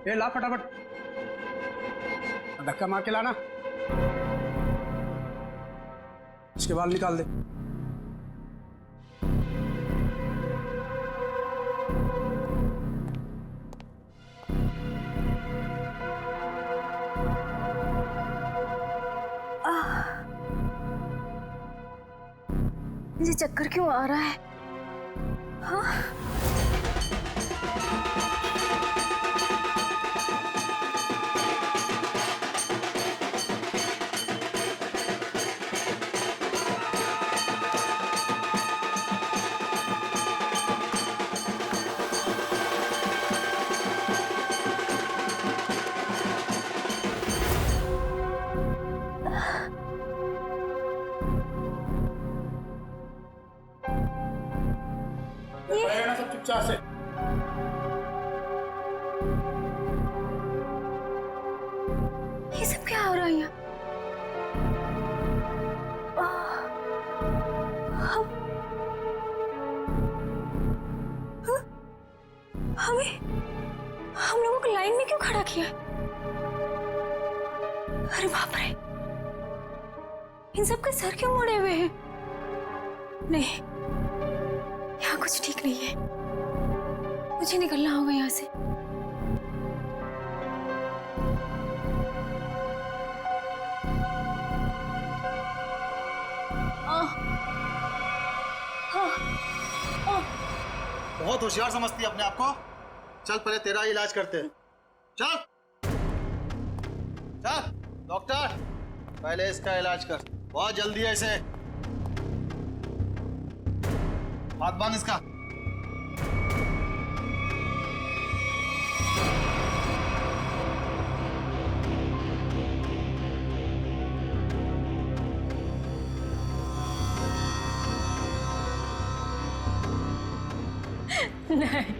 ए ला फटाफट, धक्का मार के लाना, इसके बाल निकाल दे। मुझे चक्कर क्यों आ रहा है? हाँ? सब चुपचाप से। ये सब क्या हो रहा है यहाँ? हम लोगों को लाइन में क्यों खड़ा किया? अरे बाप रे, इन सब के सर क्यों मुड़े हुए हैं? नहीं, यहाँ कुछ ठीक नहीं है, मुझे निकलना होगा यहाँ से। बहुत होशियार समझती है अपने आप को। चल पहले तेरा इलाज करते हैं। चल चल डॉक्टर, पहले इसका इलाज कर, बहुत जल्दी है इसे। हाथ बांध इसका। नहीं, नहीं।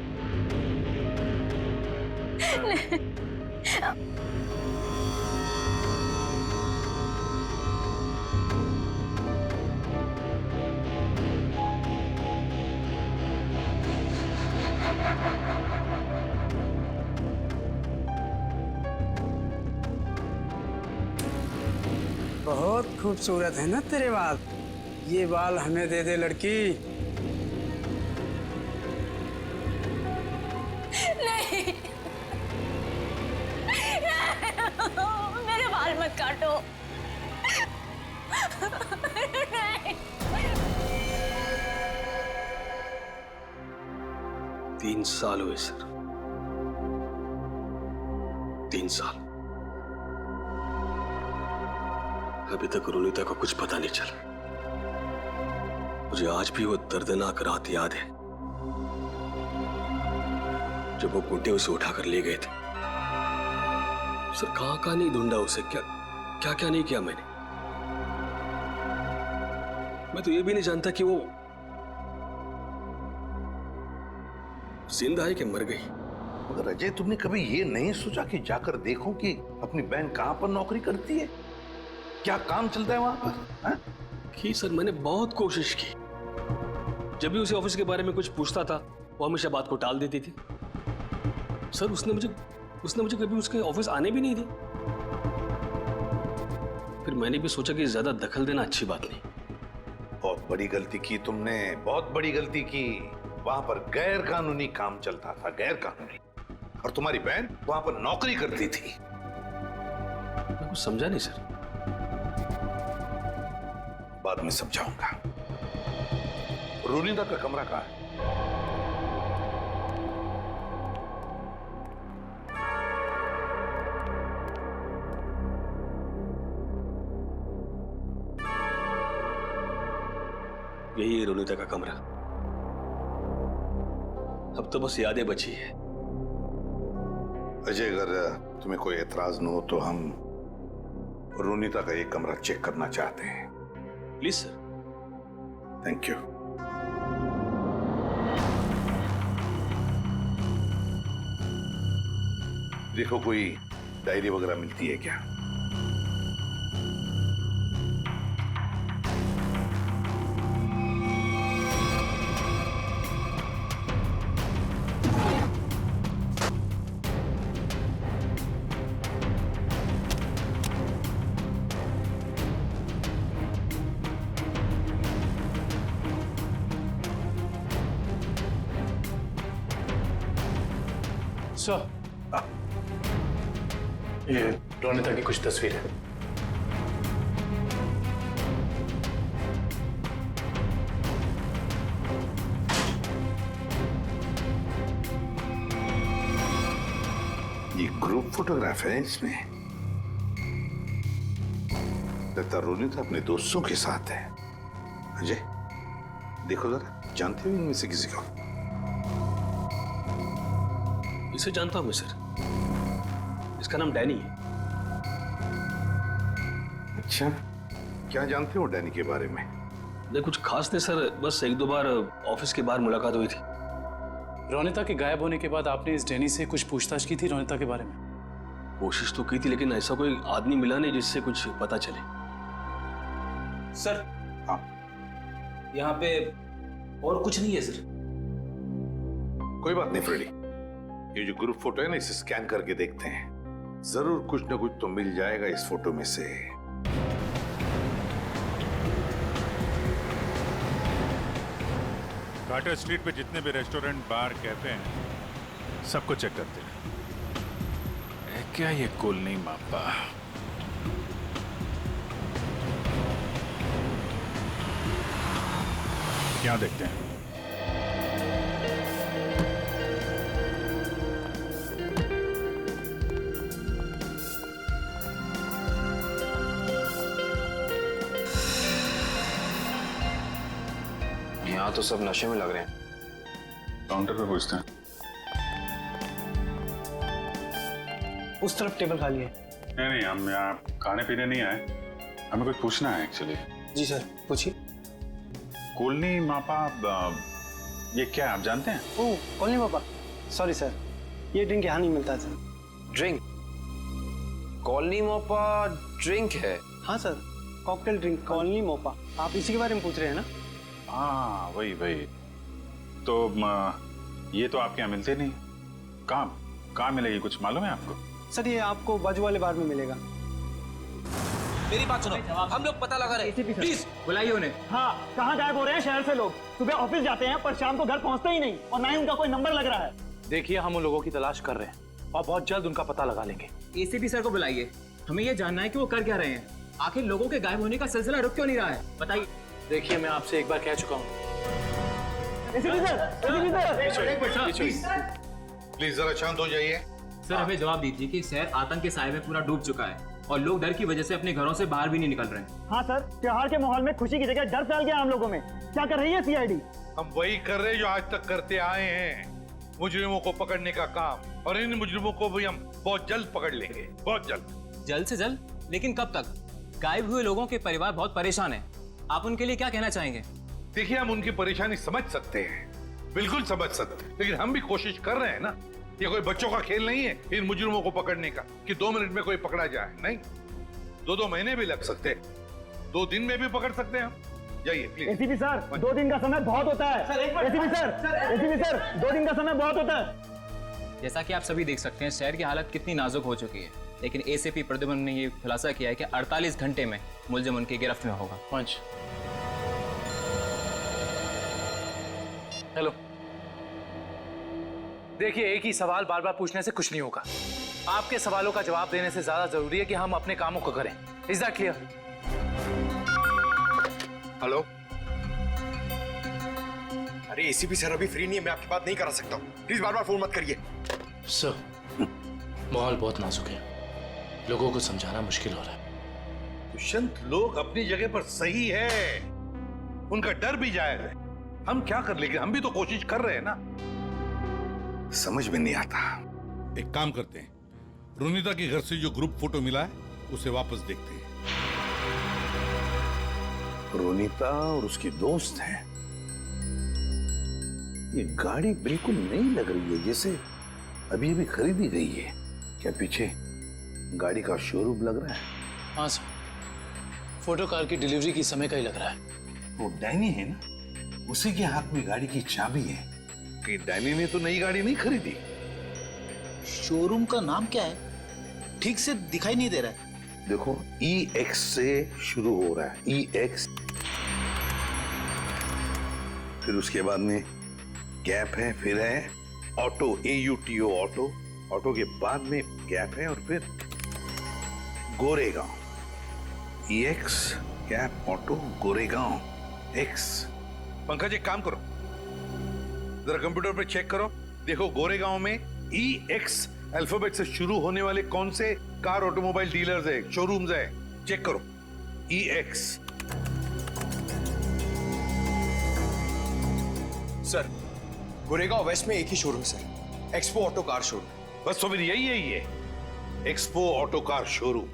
बहुत खूबसूरत है ना तेरे बाल, ये बाल हमें दे दे लड़की। नहीं, मेरे बाल मत काटो। नहीं। 3 साल हुए सर, 3 साल। अभी तक रुनीता को कुछ पता नहीं चला। मुझे आज भी वो दर्दनाक रात याद है जब वो गुंडे उसे उठाकर ले गए थे। सर कहां कहां नहीं ढूंढा उसे, क्या क्या क्या नहीं किया मैंने। मैं तो ये भी नहीं जानता कि वो जिंदा है कि मर गई। मगर अजय, तुमने कभी ये नहीं सोचा कि जाकर देखो कि अपनी बहन कहां पर नौकरी करती है, क्या काम चलता है वहां पर? की सर, मैंने बहुत कोशिश की। जब भी उसे ऑफिस के बारे में कुछ पूछता था वो हमेशा बात को टाल देती थी। सर उसने मुझे कभी उसके ऑफिस आने भी नहीं दी। फिर मैंने भी सोचा कि ज्यादा दखल देना अच्छी बात नहीं। बहुत बड़ी गलती की तुमने, बहुत बड़ी गलती की। वहां पर गैर कानूनी काम चलता था, गैर कानूनी, और तुम्हारी बहन वहां पर नौकरी करती थी। मैं कुछ समझा नहीं सर। बाद में समझाऊंगा। रुनीता का कमरा कहाँ है? यही है रुनीता का कमरा। अब तो बस यादें बची है। अजय, अगर तुम्हें कोई एतराज न हो तो हम रुनीता का ये कमरा चेक करना चाहते हैं। Please sir. Thank you. देखो कोई डायरी वगैरह मिलती है क्या? सर, ये रोनिता की कुछ तस्वीरें। ये ग्रुप फोटोग्राफ है इसमें। लगता रोनिता अपने दोस्तों के साथ है। अजय देखो जरा, जानते हो इनमें से किसी को? इसे जानता हूं मैं सर, इसका नाम डैनी है। अच्छा, क्या जानते हो डैनी के बारे में? नहीं कुछ खास नहीं सर, बस एक दो बार ऑफिस के बाहर मुलाकात हुई थी। रोनिता के गायब होने के बाद आपने इस डैनी से कुछ पूछताछ की थी रोनिता के बारे में? कोशिश तो की थी, लेकिन ऐसा कोई आदमी मिला नहीं जिससे कुछ पता चले। सर, हाँ यहाँ पे और कुछ नहीं है सर। कोई बात नहीं फ्रेडी, ये जो ग्रुप फोटो है ना, इसे स्कैन करके देखते हैं। जरूर कुछ ना कुछ तो मिल जाएगा इस फोटो में से। कार्टर स्ट्रीट पे जितने भी रेस्टोरेंट, बार, कैफे हैं, सबको चेक करते हैं। क्या ये कुल नहीं मापा? क्या देखते हैं? यहाँ तो सब नशे में लग रहे हैं। काउंटर पे पूछते हैं। उस तरफ टेबल खाली है। नहीं, हम यहाँ खाने पीने नहीं आए, हमें कुछ पूछना है एक्चुअली। जी सर, पूछिए। कोलनी मापा, ये क्या है आप जानते हैं? ओह, कॉलोनी पापा, सॉरी सर, ये ड्रिंक यहाँ नहीं मिलता sir. Drink? Colony Mopa drink है? हाँ sir, cocktail drink colony Mopa. आप इसी के बारे में पूछ रहे हैं ना? हाँ वही। तो ये तो आपके यहाँ मिलते नहीं। कहाँ मिलेगी, कुछ मालूम है आपको? सर ये आपको बाजू वाले बार में मिलेगा। मेरी बात सुनो, हम लोग पता लगा रहे हैं, प्लीज बुलाइए उन्हें। हाँ, कहाँ गायब हो रहे हैं शहर से लोग? सुबह ऑफिस जाते हैं पर शाम को घर पहुँचते ही नहीं, और ना ही उनका कोई नंबर लग रहा है। देखिए, हम उन लोगों की तलाश कर रहे हैं और बहुत जल्द उनका पता लगा लेंगे। एसीपी सर को बुलाइए, हमें ये जानना है कि वो कर क्या रहे हैं। आखिर लोगों के गायब होने का सिलसिला रुक क्यों नहीं रहा है, बताइए। देखिए, मैं आपसे एक बार कह चुका हूँ। प्लीज जरा शांत हो जाइए। सर हमें जवाब दीजिए कि शहर आतंक के साए में पूरा डूब चुका है और लोग डर की वजह से अपने घरों से बाहर भी नहीं निकल रहे हैं। हाँ सर, त्योहार के माहौल में खुशी की जगह डर फैल गया हम लोगों में। क्या कर रही है सीआईडी? हम वही कर रहे हैं जो आज तक करते आए हैं, मुजरिमों को पकड़ने का काम। और इन मुजरिमों को भी हम बहुत जल्द पकड़ लेंगे, बहुत जल्द। जल्द से जल्द? लेकिन कब तक? गायब हुए लोगों के परिवार बहुत परेशान है, आप उनके लिए क्या कहना चाहेंगे? देखिए, हम उनकी परेशानी समझ सकते हैं, बिल्कुल समझ सकते हैं, लेकिन हम भी कोशिश कर रहे हैं ना। ये कोई बच्चों का खेल नहीं है इन मुजरिमों को पकड़ने का कि 2 मिनट में कोई पकड़ा जाए। नहीं, 2 महीने भी लग सकते हैं, 2 दिन में भी पकड़ सकते हैं हम। जाइए प्लीज। एसीपी सर, 2 दिन का समय बहुत होता है। एसीपी सर, 2 दिन का समय बहुत होता है। जैसा कि आप सभी देख सकते हैं, शहर की हालत कितनी नाजुक हो चुकी है, लेकिन एसीपी प्रद्युम्न ने ये खुलासा किया है कि 48 घंटे में मुलजिम उनकी गिरफ्त में होगा। पंच, हेलो। देखिए, एक ही सवाल बार बार पूछने से कुछ नहीं होगा। आपके सवालों का जवाब देने से ज्यादा जरूरी है कि हम अपने कामों को करें। Is that clear? हेलो। अरे एसीपी सर अभी फ्री नहीं है, मैं आपकी बात नहीं करा सकता हूँ, प्लीज बार बार फोन मत करिए। सर, माहौल बहुत नाजुक है, लोगों को समझाना मुश्किल हो रहा है। दुष्यंत, लोग अपनी जगह पर सही है, उनका डर भी जायज है। हम क्या कर लेंगे, हम भी तो कोशिश कर रहे हैं ना। समझ में नहीं आता। एक काम करते हैं, रोनिता के घर से जो ग्रुप फोटो मिला है उसे वापस देखते हैं। रोनिता और उसकी दोस्त हैं। ये गाड़ी बिल्कुल नई लग रही है, जैसे अभी अभी खरीदी गई है। क्या पीछे गाड़ी का शोरूम लग रहा है? हाँ सर, फोटो कार की डिलीवरी की समय का ही लग रहा है। वो डैनी है ना, उसी के हाथ में गाड़ी की चाबी है। कि डैनी ने तो नई गाड़ी नहीं खरीदी। शोरूम का नाम क्या है, ठीक से दिखाई नहीं दे रहा है। देखो, EX से शुरू हो रहा है, EX। फिर उसके बाद में गैप है, फिर है ऑटो, AUTO ऑटो, ऑटो के बाद में गैप है और फिर Goregaon. EX gap auto Goregaon X। Pankaj एक काम करो, जरा कंप्यूटर पे चेक करो, देखो गोरेगांव में EX अल्फाबेट से शुरू होने वाले कौन से कार ऑटोमोबाइल डीलर्स है, शोरूम्स है, चेक करो। EX। सर गोरेगांव वेस्ट में एक ही showroom sir, Expo Auto car showroom. बस तो फिर यही है ये Expo Auto car showroom.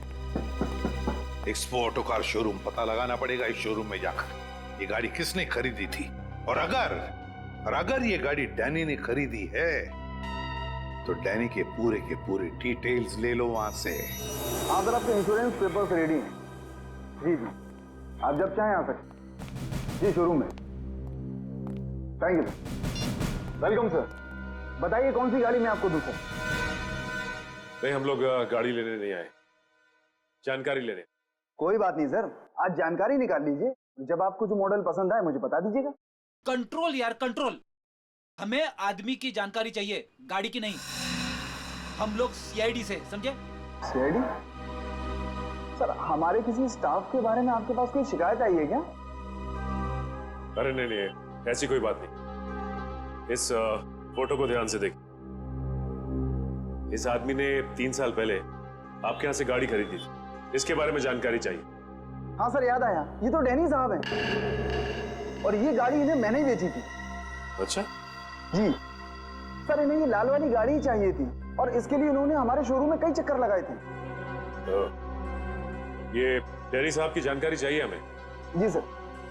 Expo Auto car showroom पता लगाना पड़ेगा इस शोरूम में जाकर ये गाड़ी किसने खरीदी थी, और अगर ये गाड़ी डैनी ने खरीदी है तो डैनी के पूरे डिटेल्स ले लो वहां से। हाँ सर, आपके इंश्योरेंस पेपर्स रेडी हैं। जी जी, आप जब चाहें आ सकते। जी शोरूम में। Thank you sir. Welcome sir. बताइए कौन सी गाड़ी मैं आपको दूं सर? नहीं, हम लोग गाड़ी लेने नहीं आए, जानकारी लेने। कोई बात नहीं सर, आज जानकारी निकाल लीजिए। जब आपको जो मॉडल पसंद आए मुझे बता दीजिएगा। कंट्रोल यार कंट्रोल, हमें आदमी की जानकारी चाहिए, गाड़ी की नहीं। हम लोग CID से, समझे? CID? सर हमारे किसी स्टाफ के बारे में आपके पास कोई शिकायत आई है क्या? अरे नहीं, ऐसी कोई बात नहीं। इस फोटो को ध्यान से देखिए। इस आदमी ने 3 साल पहले आपके यहाँ से गाड़ी खरीदी थी, इसके बारे में जानकारी चाहिए। हाँ सर याद आया, ये तो डैनी साहब हैं और ये गाड़ी इन्हें मैंने ही बेची थी। अच्छा जी सर, इन्हें ये लाल वाली गाड़ी ही चाहिए थी और इसके लिए इन्होंने हमारे शोरूम में कई चक्कर लगाए थे। ये डैनी साहब की जानकारी चाहिए हमें। जी सर।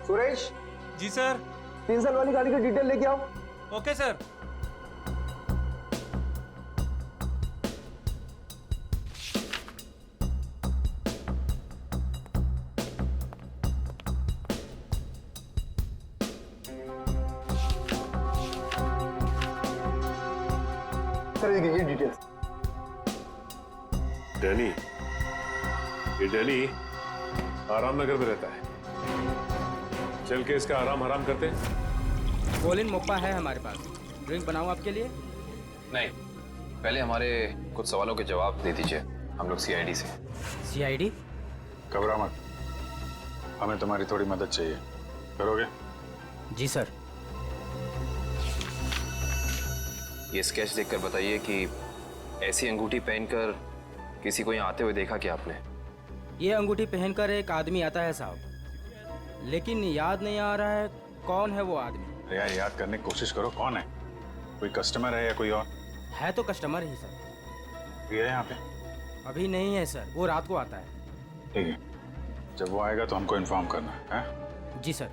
सुरेश। जी सर। 3 साल वाली गाड़ी की डिटेल लेके आओ। Okay sir. सर ये डिटेल्स। डैनी, ये डैनी आराम नगर में रहता है। चल के इसका आराम हराम करते हैं। गोलिन मोप्पा है हमारे पास, ड्रिंक बनाऊं आपके लिए? नहीं, पहले हमारे कुछ सवालों के जवाब दे दीजिए, हम लोग CID से। CID? घबरा मत, हमें तुम्हारी थोड़ी मदद चाहिए, करोगे? जी सर। ये स्केच देखकर बताइए कि ऐसी अंगूठी पहनकर किसी को यहाँ आते हुए देखा क्या आपने? ये अंगूठी पहनकर एक आदमी आता है साहब, लेकिन याद नहीं आ रहा है कौन है वो आदमी। यार याद करने की कोशिश करो, कौन है? कोई कस्टमर है या कोई और? है तो कस्टमर ही सर। ये है यहाँ पे? अभी नहीं है सर, वो रात को आता है। ठीक है, जब वो आएगा तो हमको इन्फॉर्म करना है। जी सर,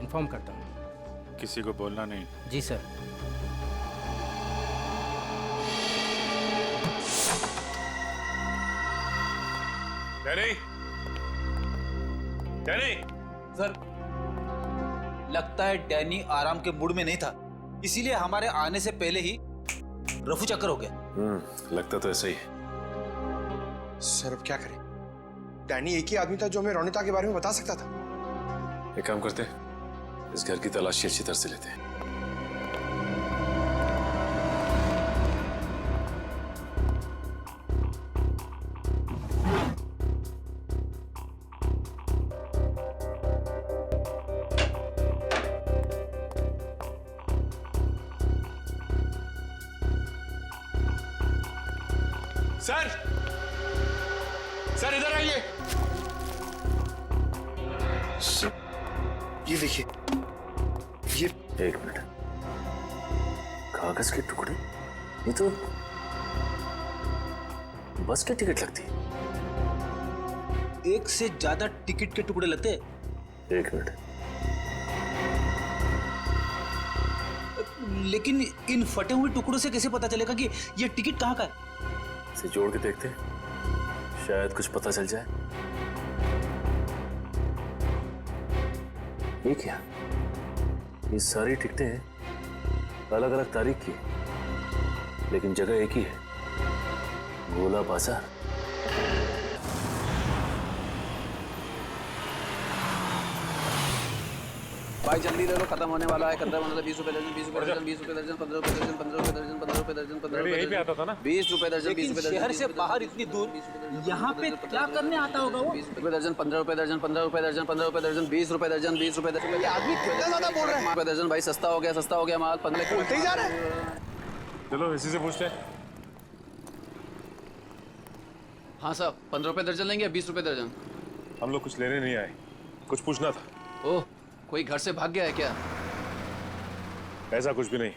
इन्फॉर्म करता हूँ। किसी को बोलना नहीं। जी सर। Danny, Danny. सर लगता है डैनी आराम के मूड में नहीं था, इसीलिए हमारे आने से पहले ही रफू चक्कर हो गया। लगता तो ऐसा ही है। सर अब क्या करें? डैनी एक ही आदमी था जो हमें रोनिता के बारे में बता सकता था। एक काम करते हैं, इस घर की तलाशी अच्छी तरह से लेते हैं। सर, सर इधर आइए। ये देखिए, ये 1 मिनट, कागज के टुकड़े? ये तो बस की टिकट लगती है। एक से ज्यादा टिकट के टुकड़े लगते हैं। 1 मिनट, लेकिन इन फटे हुए टुकड़ों से कैसे पता चलेगा कि ये टिकट कहाँ का है? इसे जोड़ के देखते हैं, शायद कुछ पता चल जाए। ये क्या? ये सारी टिकटें अलग अलग तारीख की, लेकिन जगह एक ही है, गोला बाजार। भाई जल्दी ले लो, खत्म होने वाला है। 20 रुपए दर्जन, 20 रुपए दर्जन, 20 रुपए दर्जन, 15 रुपए दर्जन, 15 रुपए दर्जन, 15 रुपए दर्जन, 15 रुपए यहीं पे आता था ना? 20 रुपए दर्जन, 20 रुपए दर्जन। शहर से बाहर इतनी दूर यहाँ पे क्या करने आता होगा वो? 20 रुपए दर्जन, 15 रुपए दर्जन, 15 रुपए दर्जन, 15 रुपए दर्जन, 20 रुपए दर्जन, 20 रुपए दर्जन। ये आदमी कितना ज्यादा बोल रहा है? रुपए दर्जन भाई, सस्ता हो गया माल। 15 बोलते ही जा रहा है। चलो इसी से पूछते हैं। हाँ साहब, 15 रुपए दर्जन लेंगे या 20 रुपए दर्जन? हम लोग कुछ लेने नहीं आए, कुछ पूछना था। ओह, कोई घर से भाग गया है क्या? ऐसा कुछ भी नहीं,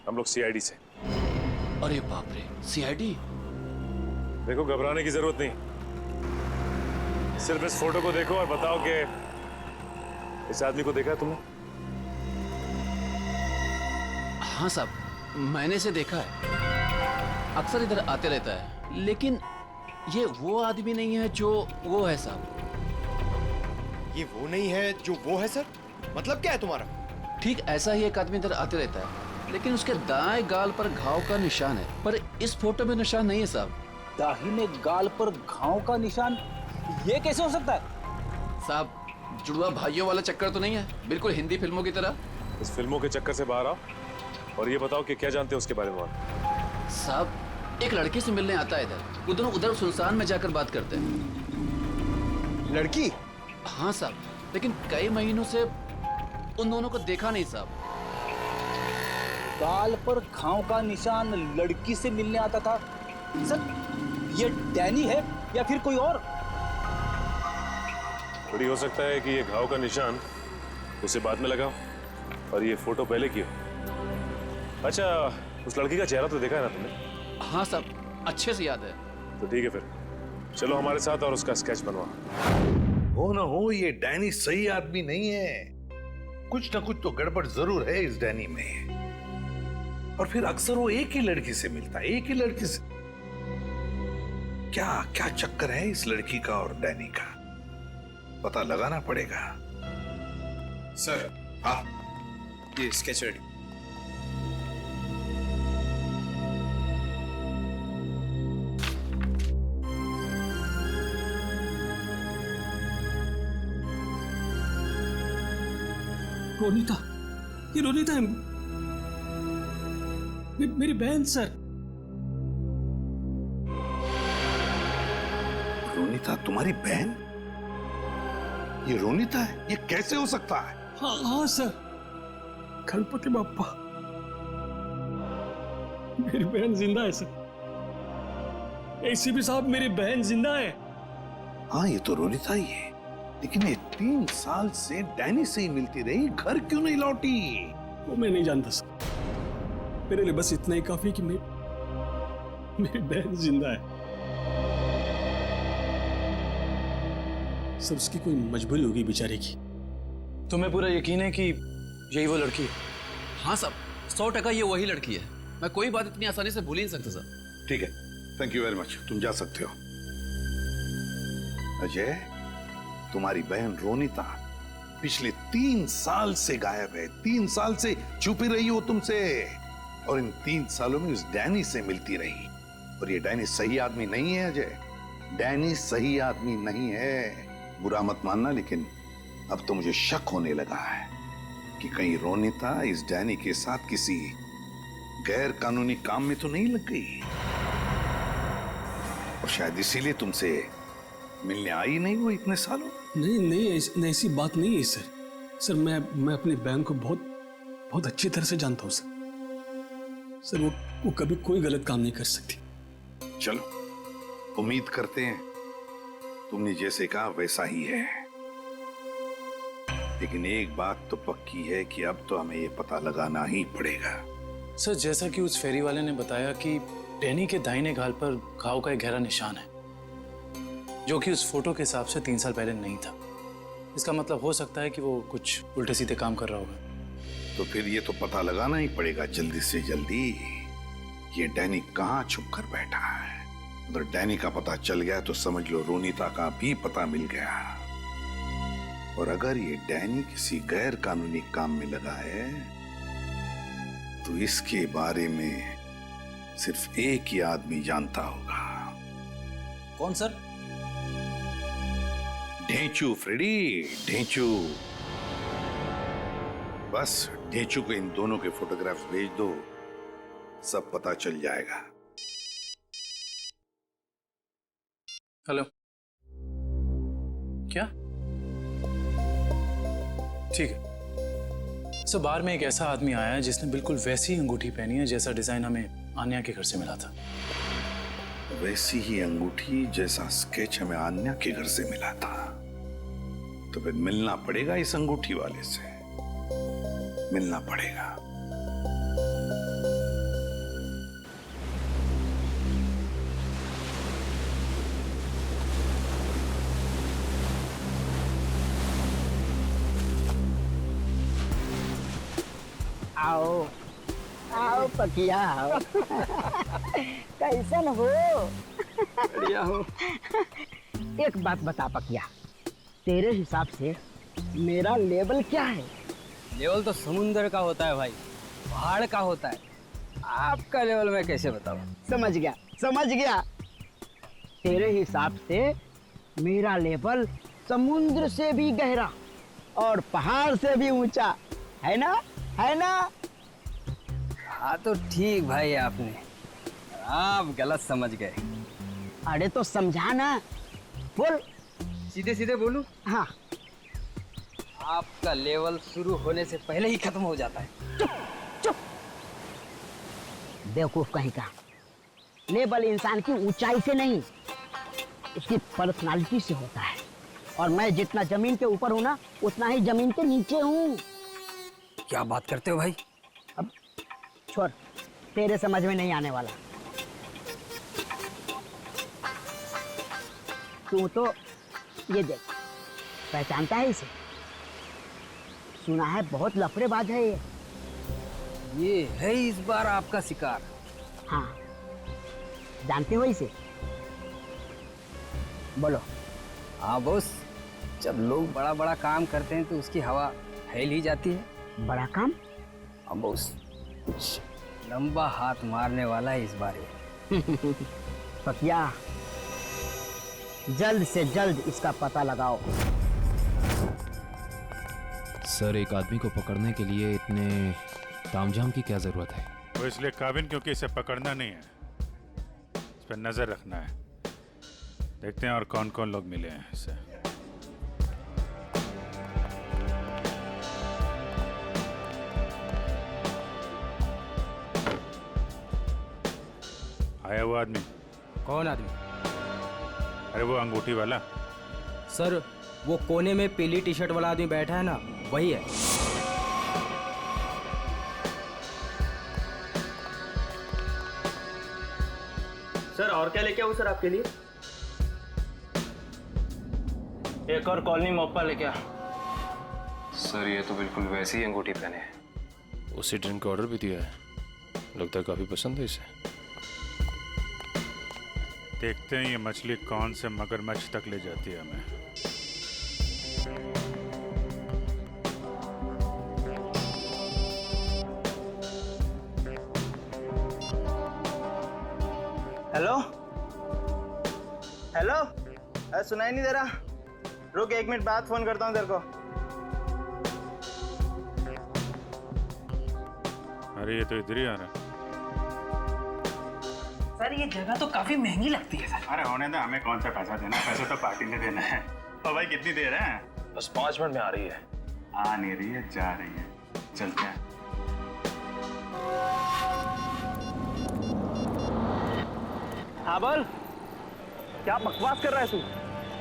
हम लोग सीआईडी से। अरे बाप रे, सीआईडी? देखो घबराने की जरूरत नहीं, सिर्फ इस फोटो को देखो और बताओ कि इस आदमी को देखा है तुमने? हाँ साहब, मैंने इसे देखा है, अक्सर इधर आते रहता है, लेकिन ये वो आदमी नहीं है जो वो है साहब। ये वो नहीं है जो वो है सर? मतलब क्या है तुम्हारा? ठीक ऐसा ही एक आदमी इधर आते रहता है, लेकिन उसके दाएं गाल पर घाव का निशान है, पर इस फोटो में निशान नहीं है साहब। दाहिने गाल पर घाव का निशान? ये कैसे हो सकता है साहब? जुड़वा भाइयों वाला चक्कर तो नहीं है? बिल्कुल हिंदी फिल्मों की तरह। इस फिल्मों के चक्कर से बाहर आओ और ये बताओ कि क्या जानते हो उसके बारे में। साहब, एक लड़की से मिलने आता है इधर, वो दोनों उधर सुनसान में जाकर बात करते हैं। लड़की? हाँ साहब, लेकिन कई महीनों से उन दोनों को देखा नहीं साहब। गाल पर घाव का निशान, लड़की से मिलने आता था सर? ये डैनी है या फिर कोई और? थोड़ी हो सकता है कि ये घाव का निशान उसे बाद में लगा और ये फोटो पहले की हो। अच्छा, उस लड़की का चेहरा तो देखा है ना तुमने? हाँ साहब, अच्छे से याद है। तो ठीक है, फिर चलो हमारे साथ और उसका स्केच बनवा। हो ना हो, ये डैनी सही आदमी नहीं है। कुछ ना कुछ तो गड़बड़ जरूर है इस डैनी में। और फिर अक्सर वो एक ही लड़की से मिलता है, एक ही लड़की से। क्या क्या चक्कर है इस लड़की का और डैनी का? पता लगाना पड़ेगा। सर, हाँ, ये स्केच रेडी। रोनिता, ये रोनिता है, मेरी बहन सर। रोनिता तुम्हारी बहन? ये रोनिता है? ये कैसे हो सकता है? हाँ सर, गणपति बाप्पा, मेरी बहन जिंदा है सर। एसीपी साहब, मेरी बहन जिंदा है। हाँ, ये तो रोनिता ही है, लेकिन ये 3 साल से डैनी से ही मिलती रही, घर क्यों नहीं लौटी? वो मैं नहीं जानता सर, मेरे लिए बस इतना ही काफी कि मेरी बहन जिंदा है सर। उसकी कोई मजबूरी होगी बेचारे की। तुम्हें पूरा यकीन है कि यही वो लड़की है? हाँ साहब, 100% ये वही लड़की है। मैं कोई बात इतनी आसानी से भूल ही नहीं सकता सर। ठीक है, थैंक यू वेरी मच, तुम जा सकते हो। अजय, तुम्हारी बहन रोनिता पिछले 3 साल से गायब है। 3 साल से छुपी रही हो तुमसे, और इन 3 सालों में उस डैनी से मिलती रही। और ये डैनी सही आदमी नहीं है अजय, डैनी सही आदमी नहीं है। बुरा मत मानना, लेकिन अब तो मुझे शक होने लगा है कि कहीं रोनिता इस डैनी के साथ किसी गैर कानूनी काम में तो नहीं लग गई, और शायद इसीलिए तुमसे मिलने आई नहीं वो इतने सालों। नहीं, ऐसी बात नहीं है सर। सर, मैं अपनी बहन को बहुत अच्छी तरह से जानता हूँ सर। वो कभी कोई गलत काम नहीं कर सकती। चलो, उम्मीद करते हैं तुमने जैसे कहा वैसा ही है, लेकिन एक बात तो पक्की है कि अब तो हमें ये पता लगाना ही पड़ेगा। सर, जैसा कि उस फेरी वाले ने बताया कि डैनी के दाहिने गाल पर घाव का एक गहरा निशान है, जो कि उस फोटो के हिसाब से 3 साल पहले नहीं था। इसका मतलब हो सकता है कि वो कुछ उल्टे सीधे काम कर रहा होगा। तो फिर ये तो पता लगाना ही पड़ेगा जल्दी से जल्दी, ये डैनी कहाँ छुप कर बैठा है। अगर डैनी का पता चल गया तो समझ लो रोनिता का भी पता मिल गया। और अगर ये डैनी किसी गैर कानूनी काम में लगा है तो इसके बारे में सिर्फ एक ही आदमी जानता होगा। कौन सर? ढेंचू फ्रेडी, ढेंचू। बस ढेंचू को इन दोनों के फोटोग्राफ्स भेज दो, सब पता चल जाएगा। हेलो, क्या? ठीक है। सर, बार में एक ऐसा आदमी आया है जिसने बिल्कुल वैसी अंगूठी पहनी है जैसा डिजाइन हमें आन्या के घर से मिला था। वैसी ही अंगूठी जैसा स्केच हमें आन्या के घर से मिला था। तो फिर मिलना पड़ेगा इस अंगूठी वाले से, मिलना पड़ेगा। आओ आओ पकिया आओ। कैसन हो? बढ़िया हो। एक बात बता पकिया, तेरे हिसाब से मेरा लेवल क्या है? लेवल तो समुंदर का होता है भाई, पहाड़ का होता है। आपका लेवल मैं कैसे बताऊं? समझ गया समझ गया। तेरे हिसाब से मेरा लेवल समुद्र से भी गहरा और पहाड़ से भी ऊंचा है ना? है ना? हाँ तो ठीक भाई, आपने आप गलत समझ गए। अरे तो समझा ना, बोल। सीधे सीधे बोलूं? हाँ। आपका लेवल शुरू होने से पहले ही खत्म हो जाता है। चुप चुप, बेवकूफ कहीं का। लेवल इंसान की ऊंचाई से नहीं, उसकी पर्सनालिटी से होता है। और मैं जितना जमीन के ऊपर हूं ना, उतना ही जमीन के नीचे हूं। क्या बात करते हो भाई? अब छोड़, तेरे समझ में नहीं आने वाला। तू तो ये देख, पहचानता है इसे? सुना है बहुत लफड़ेबाज है ये है इस बार आपका शिकार। हाँ, जानते हो इसे? बोलो। हाँ बॉस, जब लोग बड़ा बड़ा काम करते हैं तो उसकी हवा फैल ही जाती है। बड़ा काम? हाँ बॉस, कुछ लंबा हाथ मारने वाला है इस बार ये। पकिया, जल्द से जल्द इसका पता लगाओ। सर, एक आदमी को पकड़ने के लिए इतने तामझाम की क्या जरूरत है? वो इसलिए काबिन क्योंकि इसे पकड़ना नहीं है, इस पर नजर रखना है। देखते हैं और कौन कौन लोग मिले हैं इससे। आया वो आदमी? कौन आदमी? अरे वो अंगूठी वाला। सर, वो कोने में पीली टी शर्ट वाला आदमी बैठा है ना, वही है। सर, और क्या लेके आऊं सर आपके लिए? एक और कॉलोनी मोप्पा लेके आ। सर, ये तो बिल्कुल वैसी ही अंगूठी पहने है। उसी ड्रिंक का ऑर्डर भी दिया है, लगता है काफी पसंद है इसे। देखते हैं ये मछली कौन से मगरमच्छ तक ले जाती है हमें। हेलो हेलो, अरे सुनाई नहीं दे रहा? रुक, 1 मिनट बाद फोन करता हूँ तेरे को। अरे ये तो इधर ही आ रहा है। सर, ये जगह तो काफी महंगी लगती है सर। अरे होने दो, हमें कौन सा पैसा देना है, पैसा तो पार्टी ने देना है। और भाई कितनी देर है? बस 5 मिनट में आ रही है। आ नहीं रही है, जा रही है। चलते हैं। हाँ बोल, क्या बकवास कर रहा है तू?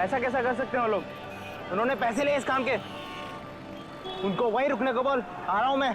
ऐसा कैसा कर सकते हैं वो लोग? उन्होंने पैसे लिए इस काम के। उनको वहीं रुकने को बोल, आ रहा हूं मैं।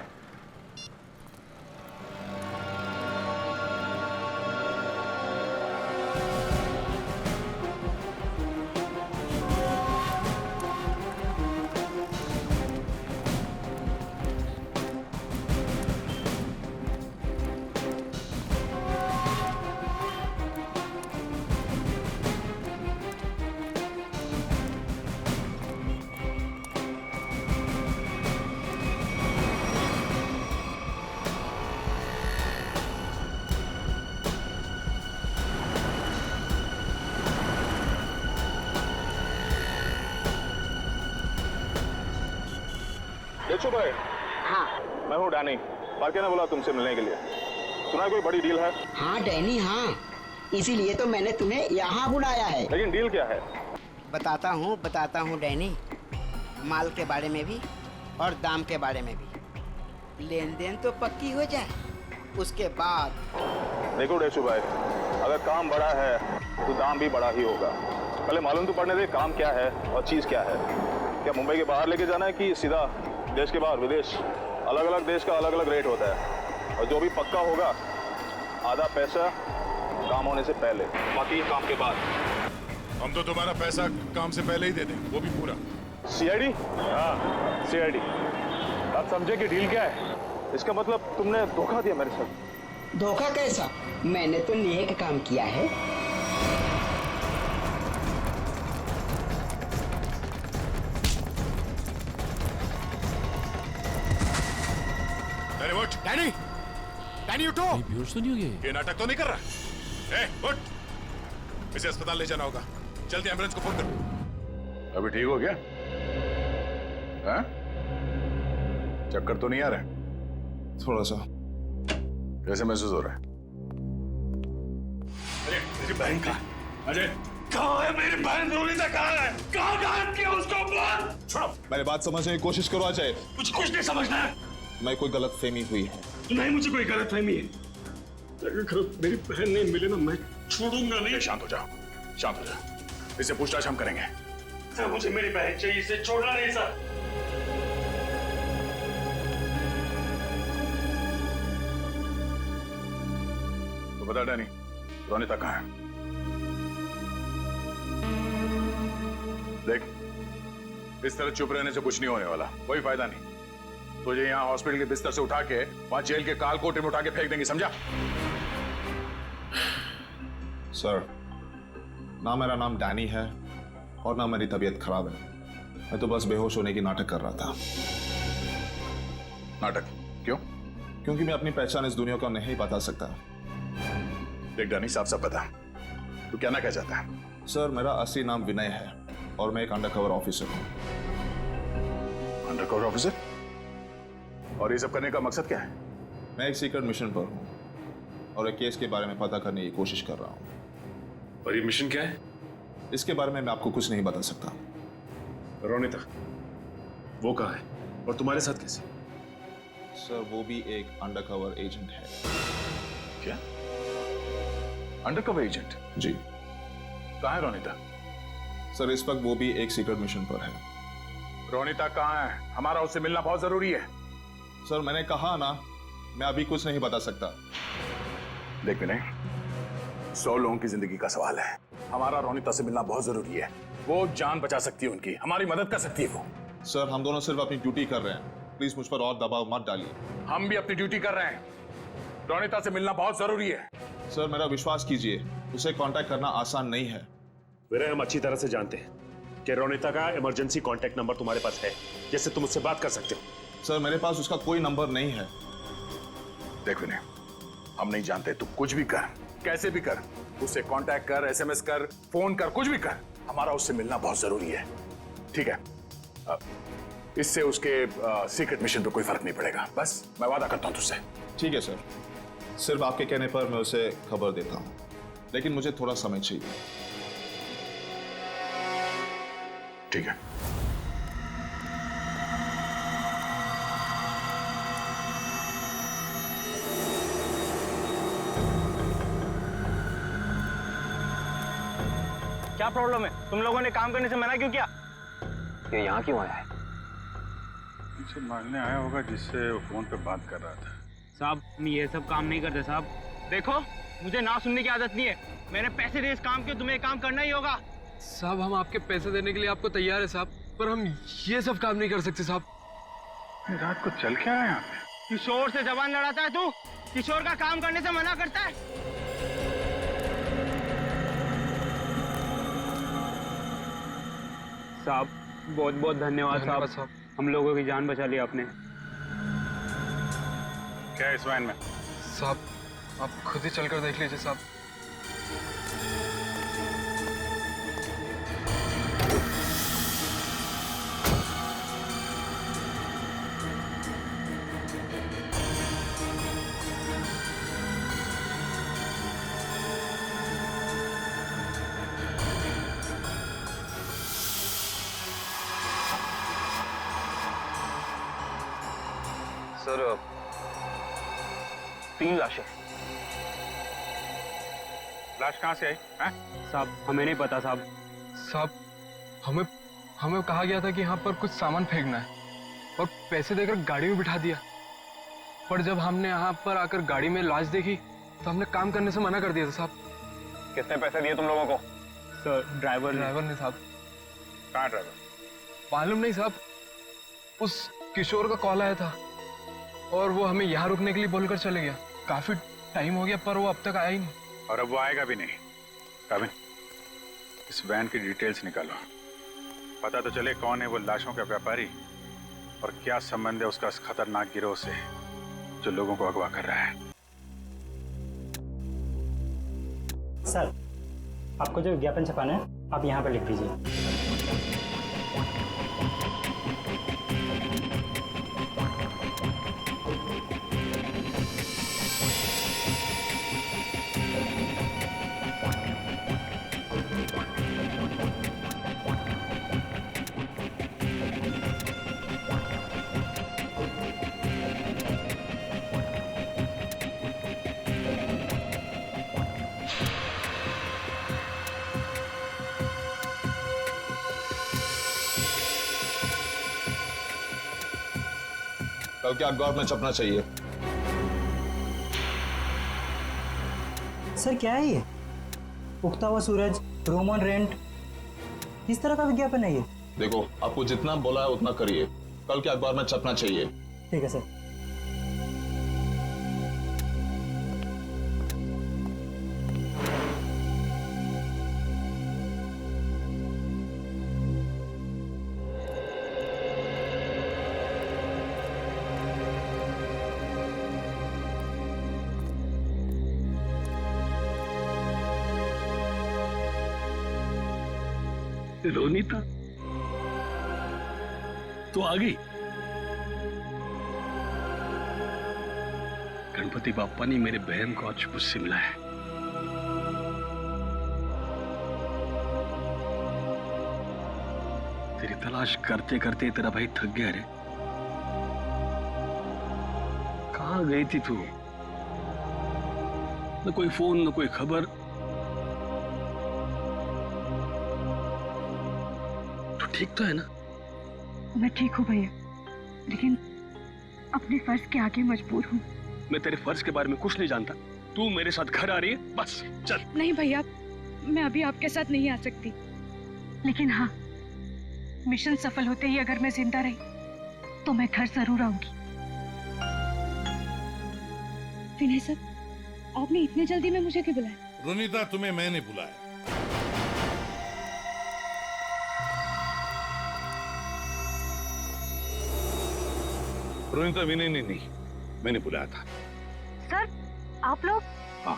देखो भाई, हाँ। मैं हूँ डैनी। पार्के ने बोला तुमसे मिलने के लिए। सुना है कोई बड़ी डील है? हाँ डैनी हाँ, इसीलिए तो मैंने तुम्हें यहाँ बुलाया है। लेकिन डील क्या है? बताता हूँ डैनी। माल के बारे में भी और दाम के बारे में भी। लेन देन तो पक्की हो जाए, उसके बाद। देखो डेशु भाई, अगर काम बड़ा है तो दाम भी बड़ा ही होगा। पहले मालूम तो पड़ने दे काम क्या है और चीज क्या है। क्या मुंबई के बाहर लेके जाना है कि सीधा देश के बाहर विदेश? अलग अलग देश का अलग अलग रेट होता है और जो भी पक्का होगा आधा पैसा काम होने से पहले, बाकी काम के बाद। हम तो तुम्हारा पैसा काम से पहले ही दे दें, वो भी पूरा। सीआईडी? हाँ सीआईडी। आप समझे कि डील क्या है? इसका मतलब तुमने धोखा दिया मेरे साथ। धोखा कैसा? मैंने तो नेक काम किया है। अरे उठ डैनी, डैनी उठो। बेहोश तो नहीं हो गए? ये नाटक तो नहीं कर रहा? ए उठ, इसे अस्पताल ले जाना होगा। जल्दी एम्बुलेंस को फोन कर। अभी ठीक हो गया? हाँ? चक्कर तो नहीं आ रहा? थोड़ा सा। कैसे महसूस हो रहा है? अरे मेरी बहन कहाँ? अरे कहाँ है मेरी बहन? रोनिता कहाँ है? कहाँ गायब किया उसको? बोल। छोड़ो। मेरी बात समझने की कोशिश करो अजय। मुझे कुछ नहीं समझना है। मैं कोई गलत फहमी हुई है। नहीं, मुझे कोई गलत फहमी है। अगर मेरी बहन नहीं मिले ना, मैं छोड़ूंगा नहीं। शांत हो जाओ, शांत हो जाओ। इसे पूछताछ हम करेंगे। सर मुझे मेरी बहन चाहिए, इसे छोड़ना नहीं सर। तो बता डैनी, रोनिता कहाँ है? देख, इस तरह चुप रहने से कुछ नहीं होने वाला, कोई फायदा नहीं। तुझे यहाँ हॉस्पिटल के बिस्तर से उठा के वहां जेल के काल कोठरी में उठा के फेंक देंगे, समझा? सर, ना मेरा नाम डैनी है और ना मेरी तबीयत खराब है। मैं तो बस बेहोश होने की नाटक कर रहा था। नाटक? क्यों? क्योंकि मैं अपनी पहचान इस दुनिया को नहीं बता सकता। देख डैनी, साफ साफ बता, तू क्या ना कह जाता है? सर, मेरा असली नाम विनय है और मैं एक अंडरकवर ऑफिसर हूँ। Undercover officer? और ये सब करने का मकसद क्या है? मैं एक सीक्रेट मिशन पर हूँ और एक केस के बारे में पता करने की कोशिश कर रहा हूँ। और ये मिशन क्या है? इसके बारे में मैं आपको कुछ नहीं बता सकता। रोनिता, वो कहाँ है और तुम्हारे साथ कैसे? सर, वो भी एक अंडरकवर एजेंट है। क्या? Undercover agent? जी। कहाँ है रोनिता? सर, इस वक्त वो भी एक सीक्रेट मिशन पर है। रोनिता कहाँ है? हमारा उससे मिलना बहुत जरूरी है। सर, मैंने कहा ना, मैं अभी कुछ नहीं बता सकता। देख विनय, 100 लोगों की जिंदगी का सवाल है। हमारा रोनिता से मिलना बहुत जरूरी है। वो जान बचा सकती है उनकी, हमारी मदद कर सकती है वो। सर, हम दोनों सिर्फ अपनी ड्यूटी कर रहे हैं। प्लीज मुझ पर और दबाव मत डालिए। हम भी अपनी ड्यूटी कर रहे हैं। रोनिता से मिलना बहुत जरूरी है। सर, मेरा विश्वास कीजिए, उसे कांटेक्ट करना आसान नहीं है। विनय, हम अच्छी तरह से जानते हैं कि रोनिता का इमरजेंसी कांटेक्ट नंबर तुम्हारे पास है, जिससे तुम उससे बात कर सकते हो। सर, मेरे पास उसका कोई नंबर नहीं है। देख विनय, हम नहीं जानते, तू कुछ भी कर, कैसे भी कर, उससे कांटेक्ट कर, एसएमएस कर, फोन कर, कुछ भी कर, हमारा उससे मिलना बहुत जरूरी है, ठीक है? इससे उसके सीक्रेट मिशन पे कोई फर्क नहीं पड़ेगा। बस मैं वादा करता हूं तुझसे। ठीक है सर, सिर्फ आपके कहने पर मैं उसे खबर देता हूं, लेकिन मुझे थोड़ा समय चाहिए। ठीक है। क्या प्रॉब्लम है? तुम लोगों ने काम करने से मना क्यों किया? ये यहाँ क्यों आया है? मुझे मांगने आया होगा जिससे वो फोन पे बात कर रहा था। साहब, हम ये सब काम नहीं करते साहब। देखो, मुझे ना सुनने की आदत नहीं है। मैंने पैसे दिए इस काम के, तुम्हें काम करना ही होगा। साहब, हम आपके पैसे देने के लिए आपको तैयार है साहब, पर हम ये सब काम नहीं कर सकते साहब। रात को चल क्या है यहाँ पे? किशोर से जबान लड़ाता है तू? किशोर का काम करने से मना करता है? साहब, बहुत बहुत धन्यवाद साहब। हम लोगों की जान बचा ली आपने। क्या है इस वैन में? साहब, आप खुद ही चलकर देख लीजिए साहब। सर 3 लाशें। लाश कहाँ से आई? साहब हमें नहीं पता साहब। साहब हमें कहा गया था कि यहाँ पर कुछ सामान फेंकना है और पैसे देकर गाड़ी में बिठा दिया, पर जब हमने यहाँ पर आकर गाड़ी में लाश देखी तो हमने काम करने से मना कर दिया था साहब। कितने पैसे दिए तुम लोगों को? सर ड्राइवर ने साहब। कहाँ ड्राइवर? मालूम नहीं साहब, उस किशोर का कॉल आया था और वो हमें यहाँ रुकने के लिए बोलकर चले गया। काफी टाइम हो गया पर वो अब तक आया ही नहीं। और अब वो आएगा भी नहीं। काबिन, इस वैन की डिटेल्स निकालो, पता तो चले कौन है वो लाशों का व्यापारी और क्या संबंध है उसका इस खतरनाक गिरोह से जो लोगों को अगवा कर रहा है। सर आपको जो विज्ञापन छपाना है आप यहाँ पर लिख दीजिए। कल के अखबार में छपना चाहिए। सर क्या है ये? उगता हुआ सूरज, रोमन रेंट, किस तरह का विज्ञापन है ये? देखो, आपको जितना बोला है उतना करिए, कल के अखबार में छपना चाहिए। ठीक है सर। रोनीता तो आ गई। गणपति बाप्पा ने मेरे बहन को आज मुझसे मिलाया है। तेरी तलाश करते करते तेरा भाई थक गया रे। कहाँ गई थी तू? न कोई फोन न कोई खबर। ठीक तो है ना? मैं ठीक हूँ भैया, लेकिन अपने फर्ज के आगे मजबूर हूँ। मैं तेरे फर्ज के बारे में कुछ नहीं जानता। तू मेरे साथ घर आ रही है, बस चल। नहीं भैया, मैं अभी आपके साथ नहीं आ सकती, लेकिन हाँ, मिशन सफल होते ही अगर मैं जिंदा रही तो मैं घर जरूर आऊंगी। विनय सर, आपने इतने जल्दी में मुझे क्यों बुलाया? रोनीता, तुम्हें मैंने बुलाया। रोनीता, विनय ने नहीं, मैंने बुलाया था। सर आप लोग? हाँ,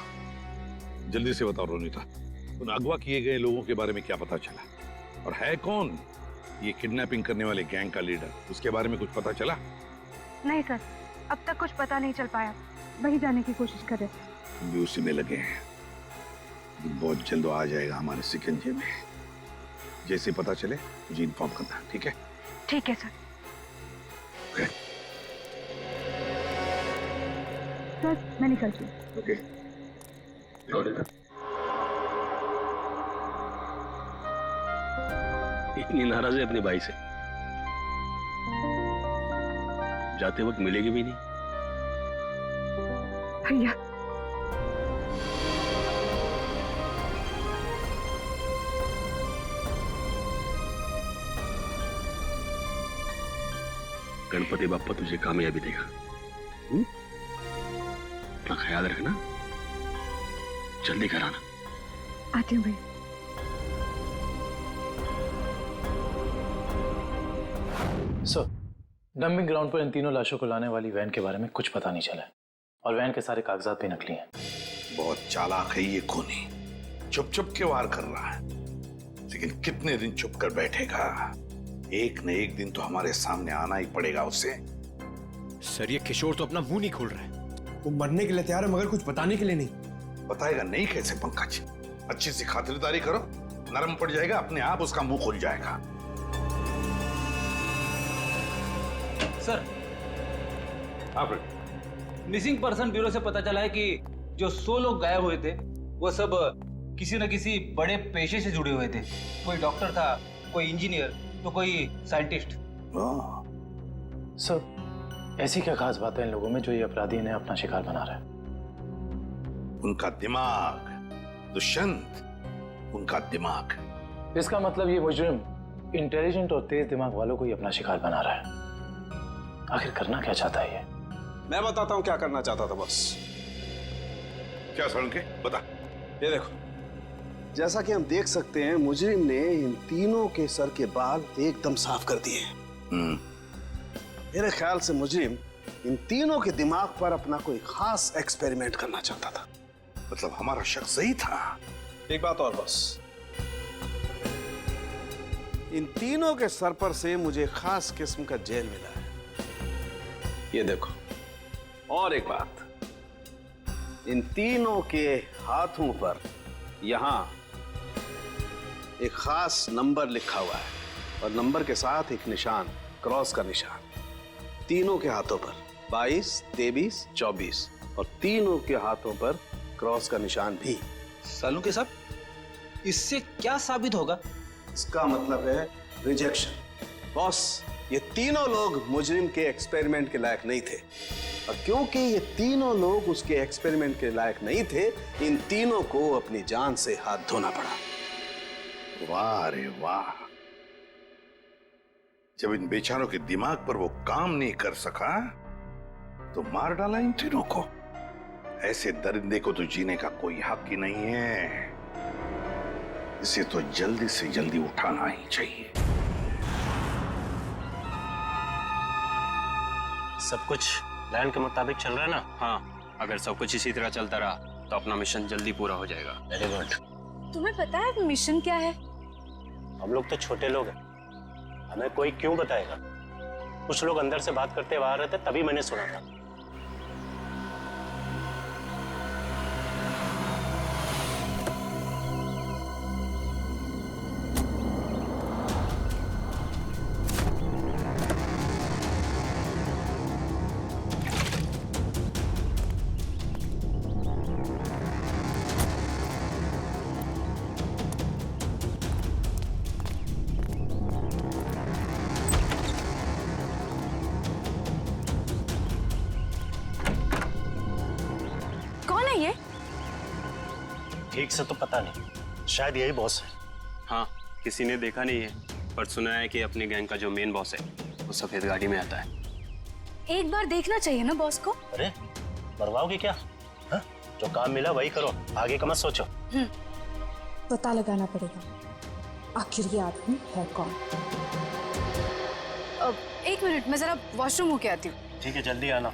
जल्दी से बताओ रोनीता, उन अगवा किए गए लोगों के बारे में क्या पता चला? और है कौन ये किडनैपिंग करने वाले गैंग का लीडर? उसके बारे में कुछ पता चला? नहीं सर, अब तक कुछ पता नहीं चल पाया, वही जाने की कोशिश कर रहे थे। हम भी उसी में लगे हैं। बहुत जल्द आ जाएगा हमारे शिकंजे में। जैसे पता चले मुझे इन्फॉर्म करना, ठीक है? ठीक है सर। सर मैं निकलती हूँ। ओके। इतनी नाराज है अपने भाई से, जाते वक्त मिलेगी भी नहीं। भैया गणपति बाप्पा तुझे कामयाबी देगा। अपना ख्याल रखना, जल्दी घर आना। आती हूँ भैया। सर, डंपिंग ग्राउंड पर इन तीनों लाशों को लाने वाली वैन के बारे में कुछ पता नहीं चला है और वैन के सारे कागजात भी नकली हैं। बहुत चालाक है ये खूनी, चुप चुप के वार कर रहा है, लेकिन कितने दिन चुप कर बैठेगा? एक न एक दिन तो हमारे सामने आना ही पड़ेगा उसे। सर ये किशोर तो अपना मुंह नहीं खोल रहा है। वो मरने के लिए तैयार है मगर कुछ बताने के लिए नहीं। बताएगा नहीं कैसे पंकज? अच्छी सी खातिरदारी करो, नरम पड़ जाएगा, अपने आप उसका मुंह खुल जाएगा। सर हाँ फ्रेंड। मिसिंग पर्सन ब्यूरो से पता चला है कि जो 100 लोग गायब हुए थे वो सब किसी न किसी बड़े पेशे से जुड़े हुए थे। कोई डॉक्टर था, कोई इंजीनियर, तो कोई साइंटिस्ट। सर, ऐसी क्या खास बात है इन लोगों में जो ये अपराधी इन्हें अपना शिकार बना रहा है? उनका दिमाग दुष्यंत, उनका दिमाग। इसका मतलब ये मुजरिम इंटेलिजेंट और तेज दिमाग वालों को ही अपना शिकार बना रहा है। आखिर करना क्या चाहता है ये? मैं बताता हूं क्या करना चाहता था बॉस। क्या सड़न के बता। ये देखो, जैसा कि हम देख सकते हैं मुजरिम ने इन तीनों के सर के बाल एकदम साफ कर दिए। मेरे ख्याल से मुजरिम इन तीनों के दिमाग पर अपना कोई खास एक्सपेरिमेंट करना चाहता था। मतलब हमारा शक सही था। एक बात और बॉस, इन तीनों के सर पर से मुझे खास किस्म का जेल मिला है। ये देखो, और एक बात, इन तीनों के हाथों पर यहां एक खास नंबर लिखा हुआ है और नंबर के साथ एक निशान, क्रॉस का निशान। तीनों के हाथों पर 22, 23, 24 और तीनों के हाथों पर क्रॉस का निशान भी। सालू के साहब, इससे क्या साबित होगा? इसका मतलब है रिजेक्शन। बॉस, ये तीनों लोग मुजरिम के एक्सपेरिमेंट के लायक नहीं थे और क्योंकि ये तीनों लोग उसके एक्सपेरिमेंट के लायक नहीं थे, इन तीनों को अपनी जान से हाथ धोना पड़ा। वाह रे वाह, जब इन बेचारों के दिमाग पर वो काम नहीं कर सका तो मार डाला इन तीनों को। ऐसे दरिंदे को तो जीने का कोई हक ही नहीं है। इसे तो जल्दी से जल्दी उठाना ही चाहिए। सब कुछ प्लान के मुताबिक चल रहा है ना? हाँ, अगर सब कुछ इसी तरह चलता रहा तो अपना मिशन जल्दी पूरा हो जाएगा। Very good. तुम्हें पता है मिशन क्या है? हम लोग तो छोटे लोग हैं, हमें कोई क्यों बताएगा? कुछ लोग अंदर से बात करते हुए आ रहे थे, तभी मैंने सुना था। ठीक से तो पता नहीं, शायद यही बॉस है। हाँ, किसी ने देखा नहीं है, पर सुना है कि अपने गैंग का जो मेन बॉस है वो सफेद गाड़ी में आता है। एक बार देखना चाहिए ना बॉस को। अरे मरवाओगे क्या? हा? जो काम मिला वही करो, आगे का मत सोचो। पता लगाना पड़ेगा आखिर ये आदमी है कौन। एक मिनट, मैं जरा वॉशरूम होके आती हूँ। ठीक है, जल्दी आना।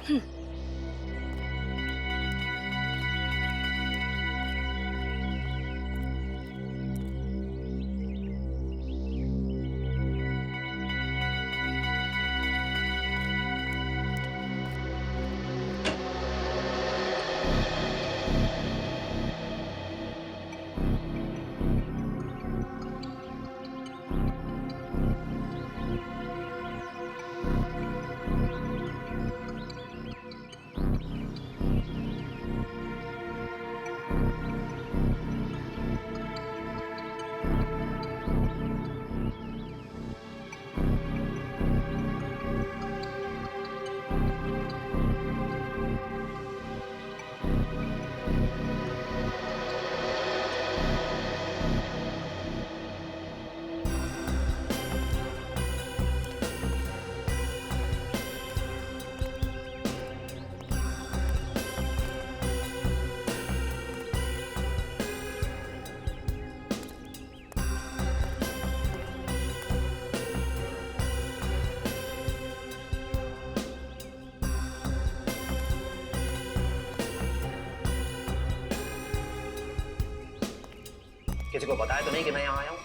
किसी को बताया तो नहीं कि मैं यहाँ आया हूँ?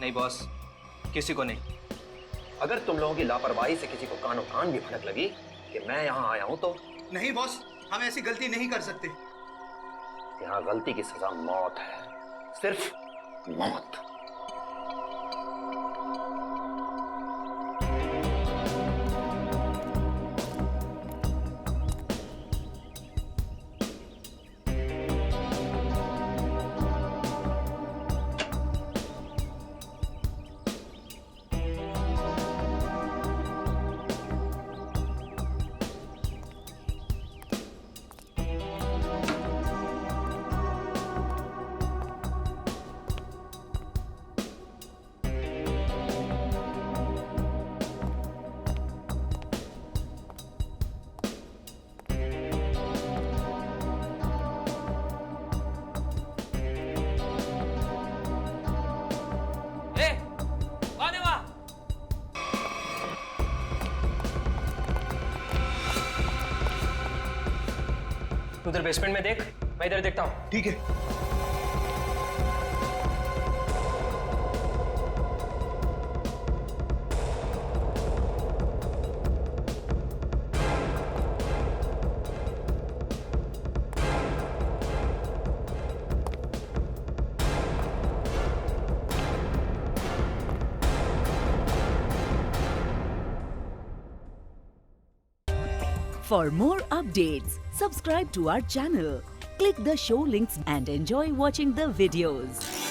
नहीं बॉस, किसी को नहीं। अगर तुम लोगों की लापरवाही से किसी को कानो कान भी भनक लगी कि मैं यहाँ आया हूँ तो? नहीं बॉस, हम ऐसी गलती नहीं कर सकते। यहाँ गलती की सजा मौत है, सिर्फ मौत। तू उधर बेसमेंट में देख, मैं इधर देखता हूँ। ठीक है। For more updates, subscribe to our channel, click the show links and enjoy watching the videos.